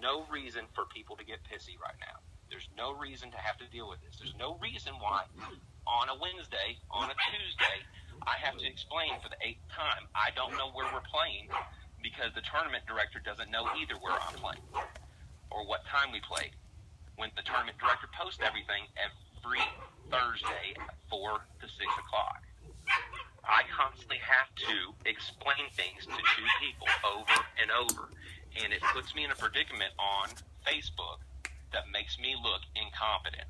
no reason for people to get pissy right now. There's no reason to have to deal with this. There's no reason why on a Wednesday, on a Tuesday, I have to explain for the 8th time I don't know where we're playing because the tournament director doesn't know either where I'm playing or what time we play. When the tournament director posts everything every Thursday at 4 to 6 o'clock. I constantly have to explain things to two people over and over, and it puts me in a predicament on Facebook that makes me look incompetent.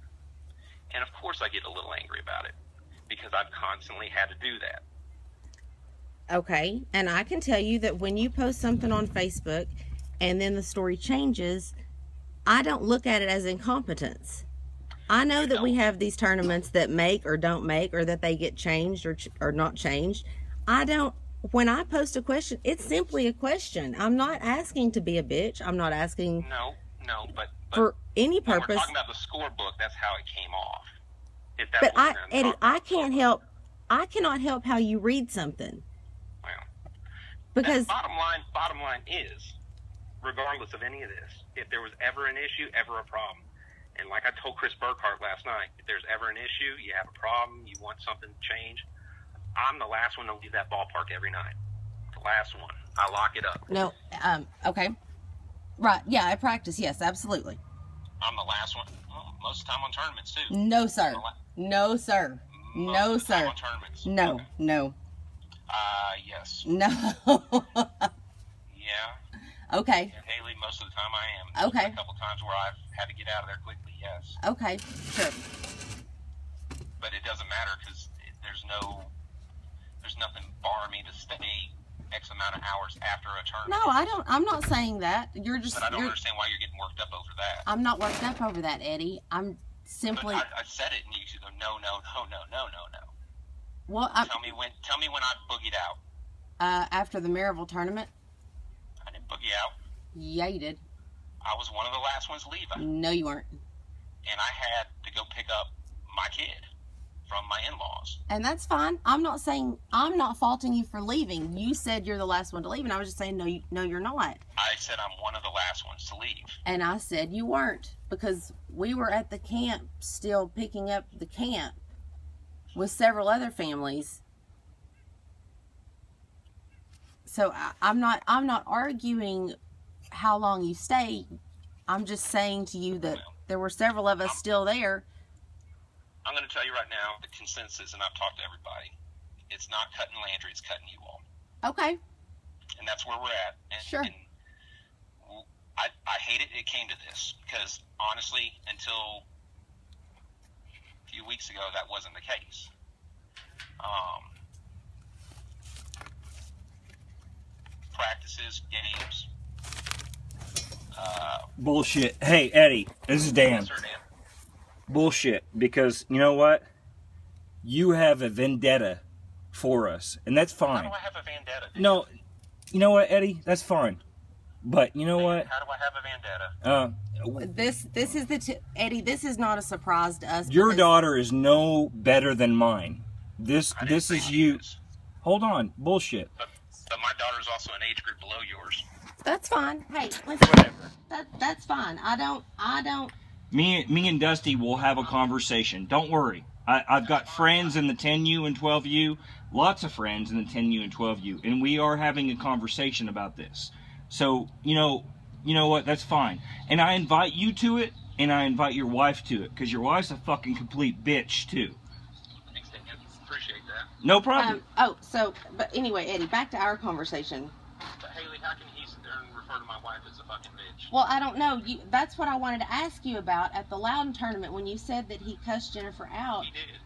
And of course I get a little angry about it because I've constantly had to do that. Okay, and I can tell you that when you post something on Facebook and then the story changes, I don't look at it as incompetence. I know that we have these tournaments that make or don't make, or that they get changed or not changed. When I post a question, it's simply a question. I'm not asking to be a bitch. I'm not asking but for any purpose. When we're talking about the scorebook, that's how it came off. But Eddie, I cannot help how you read something. Well, because bottom line is, regardless of any of this, if there was ever an issue, ever a problem, and like I told Chris Burkhart last night, if there's ever an issue, you have a problem, you want something to change, I'm the last one to leave that ballpark every night. The last one. I lock it up. No, okay. Right, yeah, I practice, yes, absolutely. I'm the last one. Well, most of the time on tournaments, too. No, sir. No, sir. No, Most of the time sir. on tournaments. No, Okay. no. Yes. No. Yeah. Okay. And Haley, most of the time I am. Okay. There's a couple times where I've had to get out of there quickly, yes. Okay, sure. But it doesn't matter because there's nothing barring me to stay X amount of hours after a tournament. No, I'm not saying that. But I don't understand why you're getting worked up over that. I'm not worked up over that, Eddie. I'm simply. But I said it, and you go, no. Well, tell me when I boogied out. After the Maryville tournament. I didn't boogie out. Yeah, you did. I was one of the last ones leaving. No, you weren't. And I had to go pick up my kid from my in-laws. And that's fine. I'm not faulting you for leaving. You said you're the last one to leave, and I was just saying, no, you're not. I said I'm one of the last ones to leave. And I said you weren't, because we were at the camp still picking up the camp with several other families. So I'm not arguing how long you stay. I'm just saying to you that there were several of us still there. I'm going to tell you right now, the consensus, and I've talked to everybody, it's not cutting Landry, it's cutting you all. Okay. And that's where we're at. And, sure. And I hate it came to this, because honestly, until a few weeks ago, that wasn't the case. Practices, games. Bullshit. Hey, Eddie, this is Dan. Yes, sir, Dan. Bullshit, because you know what? You have a vendetta for us, and that's fine. How do I have a vendetta? No, you know what, Eddie? That's fine. But you know what? How do I have a vendetta? This is Eddie. This is not a surprise to us. Your daughter is no better than mine. This is you. Hold on, bullshit. But my daughter's also an age group below yours. That's fine. Hey, listen. Whatever. That's fine. I don't. Me and Dusty will have a conversation. Don't worry. I've got friends in the 10U and 12U, lots of friends in the 10U and 12U, and we are having a conversation about this. So, you know what? That's fine. And I invite you to it, and I invite your wife to it, because your wife's a fucking complete bitch, too. Thanks, Dan. Appreciate that. No problem. But anyway, Eddie, back to our conversation. But Haley, how can he sit there and refer to my wife as a fucking bitch? Well, I don't know. That's what I wanted to ask you about at the Loudon tournament when you said that he cussed Jennifer out. He did.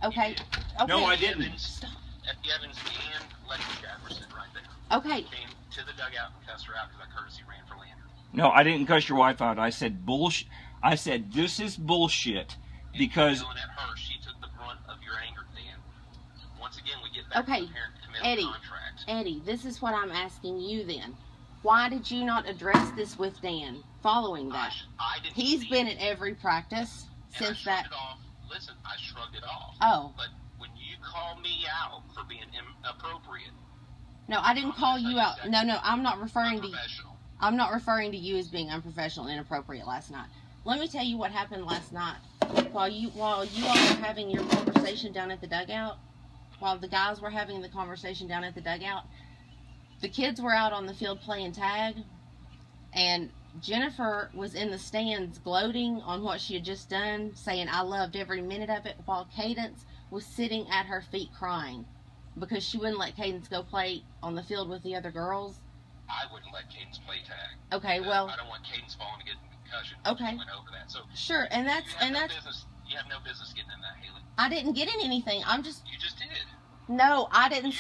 Okay. He did. Okay. No, I didn't. Stop. Effie Evans and Lexi Chad were sitting right there. Okay. Came to the dugout and cussed her out because I courtesy ran for Landry. No, I didn't cuss your wife out. I said bullshit. I said this is bullshit because. Yelling at her, she took the brunt of your anger, Dan. Once again, we get back to the parent commitment contract. Eddie, this is what I'm asking you then. Why did you not address this with Dan following that? I didn't. He's been at every practice since that. Listen, I shrugged it off. Oh. But when you call me out for being inappropriate. No, I didn't call you out. No, I'm not referring to you. I'm not referring to you as being unprofessional and inappropriate last night. Let me tell you what happened last night. While you all were having your conversation down at the dugout, while the guys were having the conversation down at the dugout, the kids were out on the field playing tag, and Jennifer was in the stands gloating on what she had just done, saying, I loved every minute of it, while Cadence was sitting at her feet crying because she wouldn't let Cadence go play on the field with the other girls. I wouldn't let Cadence play tag. Okay, well, I don't want Cadence falling to get a concussion. Okay. Went over that. So sure, and that's you have no business getting in that, Haley. I didn't get in anything. You just did. No, I didn't.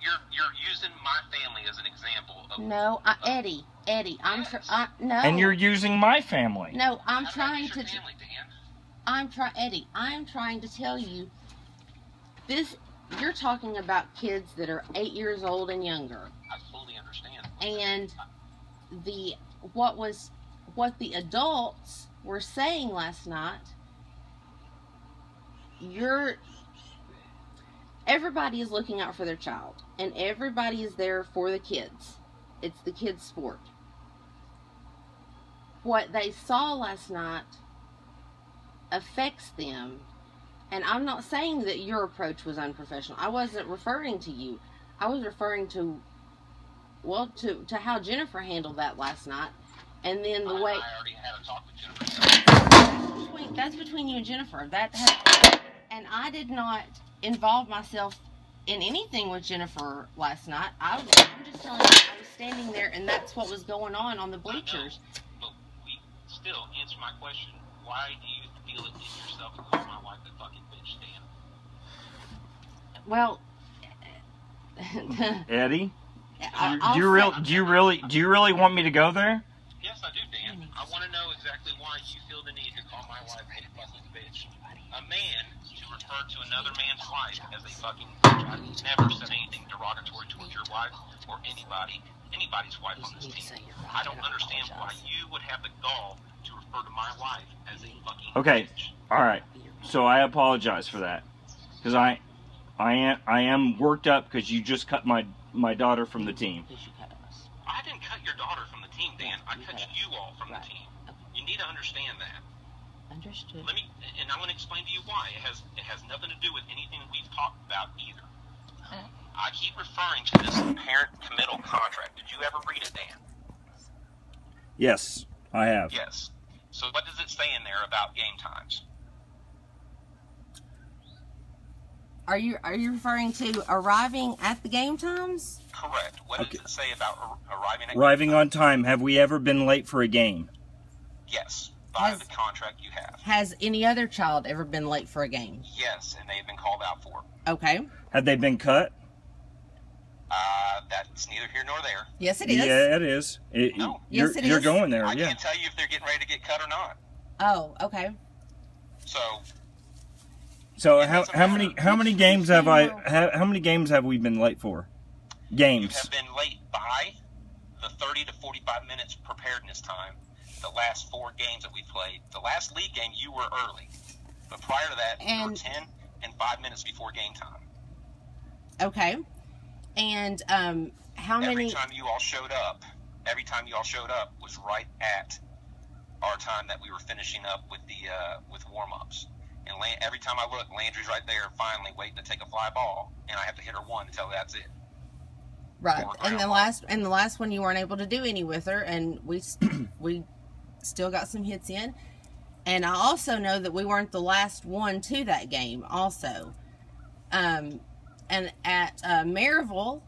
You're using my family as an example of. No, Eddie, no. And you're using my family. No, I'm How trying about to. your family, Dan? Eddie, I'm trying to tell you. This, you're talking about kids that are 8 years old and younger. I fully understand. And what the adults were saying last night, everybody is looking out for their child, and everybody is there for the kids. It's the kids' sport. What they saw last night affects them, and I'm not saying that your approach was unprofessional. I wasn't referring to you. I was referring to how Jennifer handled that last night, and then the way. I already had a talk with Jennifer. That's between you and Jennifer. And I did not involve myself in anything with Jennifer last night. I'm just telling you, I was standing there, and that's what was going on the bleachers. But we still answer my question. Why do you feel it in yourself to call my wife a fucking bitch, Dan? Well, Eddie, do you really want me to go there? Yes, I do, Dan. I want to know exactly why you feel the need to call my wife a fucking bitch. A man to refer to another man's wife as a fucking bitch. I've never said anything derogatory towards your wife or anybody's wife on this team. I don't understand why you would have the gall to refer to my wife as a fucking bitch. All right. So I apologize for that, because I am worked up because you just cut my daughter from the team. I didn't cut your daughter from the team, Dan. I cut you all from the team. You need to understand that. Understood. And I'm going to explain to you why. It has nothing to do with anything we've talked about either. I keep referring to this parent committal contract. Did you ever read it, Dan? Yes, I have. Yes. So what does it say in there about game times? Are you referring to arriving at the game times? Correct. What does it say about arriving at Arriving on time. Have we ever been late for a game? Yes. By the contract you have. Has any other child ever been late for a game? Yes, and they've been called out for it. Okay. Have they been cut? That's neither here nor there. Yes, it is. Yeah, it is. No. Yes, it is. You're going there, I yeah. can't tell you if they're getting ready to get cut or not. Oh, okay. So how many games have we been late for? Games. You have been late by the 30 to 45 minutes preparedness time. The last 4 games that we played. The last league game, you were early. But prior to that, you were 10 and 5 minutes before game time. Okay. And how many... Every time you all showed up was right at our time that we were finishing up with the with warm-ups. And every time I look, Landry's right there, finally waiting to take a fly ball, and I have to hit her one until that's it. Right. And the last one you weren't able to do any with her, and we still got some hits in. And I also know that we weren't the last one to that game also. And at Maryville,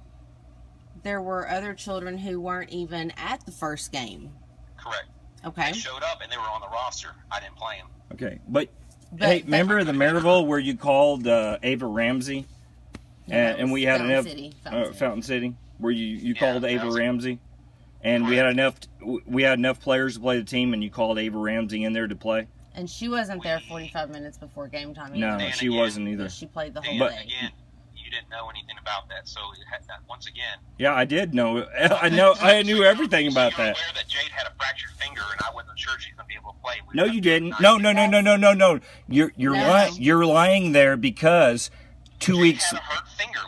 there were other children who weren't even at the first game. Correct. Okay. They showed up and they were on the roster. I didn't play them. Okay, but hey, remember the Maryville where you called Ava Ramsey, and we had Fountain City, where you called Ava Ramsey, and we had enough players to play the team, and you called Ava Ramsey in there to play. And she wasn't there 45 minutes before game time No, either. she wasn't either. She played the whole day. Again, you didn't know anything about that, so once again. Yeah, I did know. I knew everything about that. Aware that Jade had a fractured finger, and I wasn't sure she's going to be able to play. No, you didn't. No. You're lying there because 2 weeks. Jade had a hurt finger.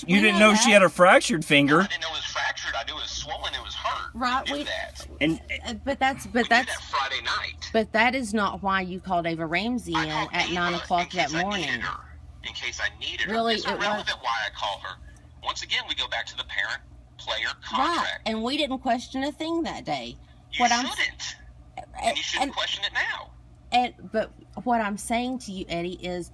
You didn't know she had a fractured finger. I didn't know it was fractured. I knew it was swollen. It was hurt. Right, We do that. but that's We do that Friday night. but that is not why you called Ava Ramsey in I called at Ava 9 o'clock in case that I morning. needed her. In case I needed Really, her. It's it was- irrelevant why I call her. Once again, we go back to the parent-player Right, contract. and we didn't question a thing that day. You shouldn't. And you shouldn't question it now. But what I'm saying to you, Eddie, is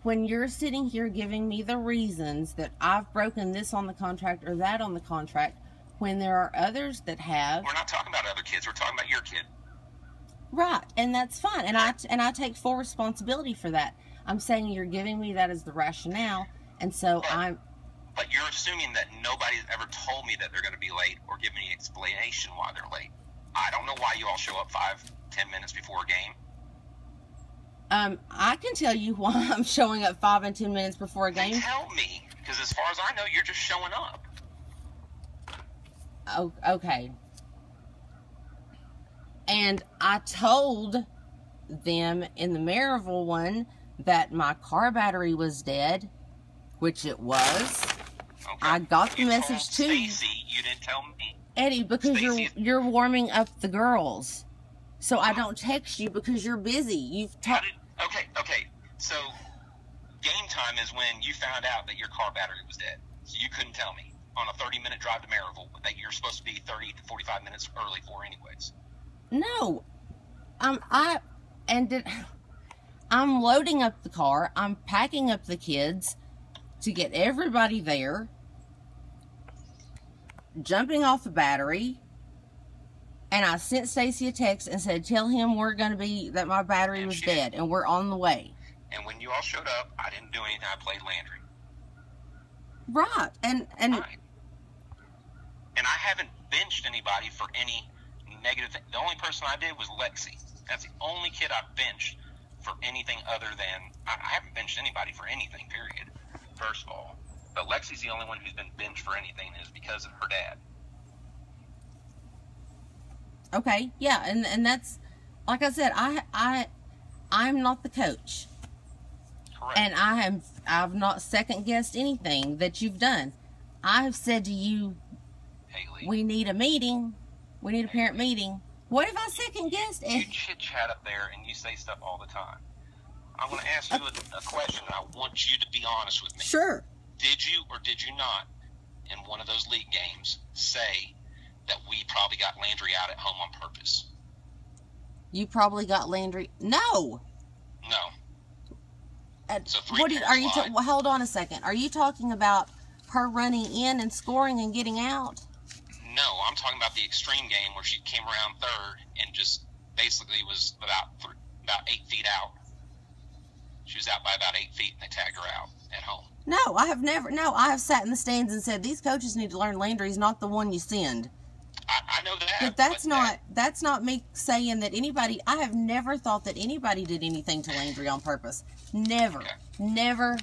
when you're sitting here giving me the reasons that I've broken this on the contract or that on the contract, when there are others that have. We're not talking about other kids. We're talking about your kid. Right, and that's fine, and I take full responsibility for that. I'm saying you're giving me that as the rationale, and so But you're assuming that nobody's ever told me that they're going to be late or given me explanation why they're late. I don't know why you all show up 5-10 minutes before a game. I can tell you why I'm showing up 5 and 10 minutes before a game. Then tell me, because as far as I know, you're just showing up. Oh, okay. And I told them in the Maryville one that my car battery was dead, which it was. Okay. I got the You message told too. Stacy, you didn't tell me. Eddie, because Stacy- you're warming up the girls. So I don't text you because you're busy. Okay. So game time is when you found out that your car battery was dead. So you couldn't tell me on a 30-minute drive to Maryville that you're supposed to be 30 to 45 minutes early for anyways. No. I'm loading up the car. I'm packing up the kids to get everybody there. Jumping off the battery. And I sent Stacy a text and said, tell him that my battery was dead and we're on the way. And when you all showed up, I didn't do anything. I played Landry. Right. And Right. And I haven't benched anybody for any negative thing. The only person I did was Lexi. That's the only kid I benched for anything other than... I haven't benched anybody for anything, period, first of all. But Lexi's the only one who's been benched for anything, and it's because of her dad. okay, yeah, and that's, like I said, I'm not the coach. Correct. And I've not second guessed anything that you've done. I have said to you, Haley, we need a meeting. We need a parent meeting. What if I second guessed you it? chit-chat up there, and you say stuff all the time. I'm going to ask you a question, and I want you to be honest with me. Sure. Did you or did you not, in one of those league games, say that we probably got Landry out at home on purpose? You probably got Landry. No. No. So three What are you? parents lied. Well, hold on a second. Are you talking about her running in and scoring and getting out? No, I'm talking about the extreme game where she came around third and just basically was about 8 feet out. She was out by about 8 feet, and they tagged her out at home. No, I have never. No, I have sat in the stands and said these coaches need to learn Landry's not the one you send. I know that. But that's not me saying that anybody. I have never thought that anybody did anything to Landry on purpose. Never, Okay. never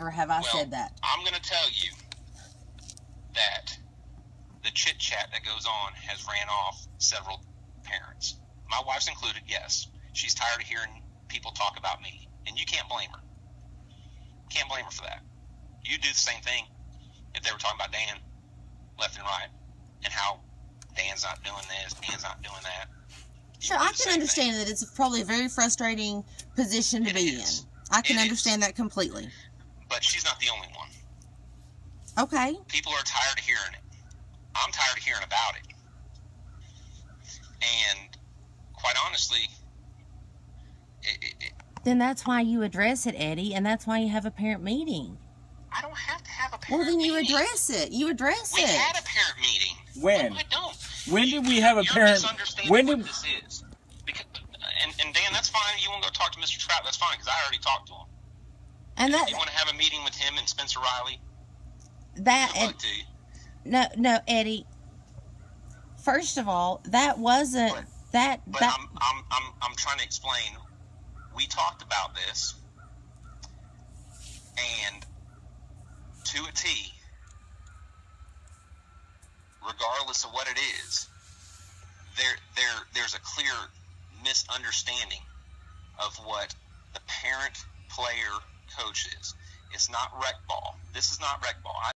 have I said that. I'm going to tell you that the chit chat that goes on has ran off several parents. My wife's included, yes. She's tired of hearing people talk about me, and you can't blame her. Can't blame her for that. You do the same thing if they were talking about Dan left and right and how Dan's not doing this, Dan's not doing that. You Sure, do I the can same understand thing. that it's probably a very frustrating position to It be is. in. I can It understand is. that completely. But she's not the only one. Okay. People are tired of hearing it. I'm tired of hearing about it. And quite honestly, Then that's why you address it, Eddie, and that's why you have a parent meeting. I don't have to have a Well, parent then you meeting. address it. You address We it. had a parent meeting. When? No, I don't. When did we have a You're parent? misunderstanding When what did? this is. Because, and Dan, that's fine. You want to go talk to Mr. Trout? That's fine, because I already talked to him. And that You want to have a meeting with him and Spencer Riley? that Good luck to you. no, Eddie. First of all, that wasn't But- that But that. I'm trying to explain. We talked about this, and to a T, regardless of what it is, there's a clear misunderstanding of what the parent player coach is. It's not rec ball. This is not rec ball.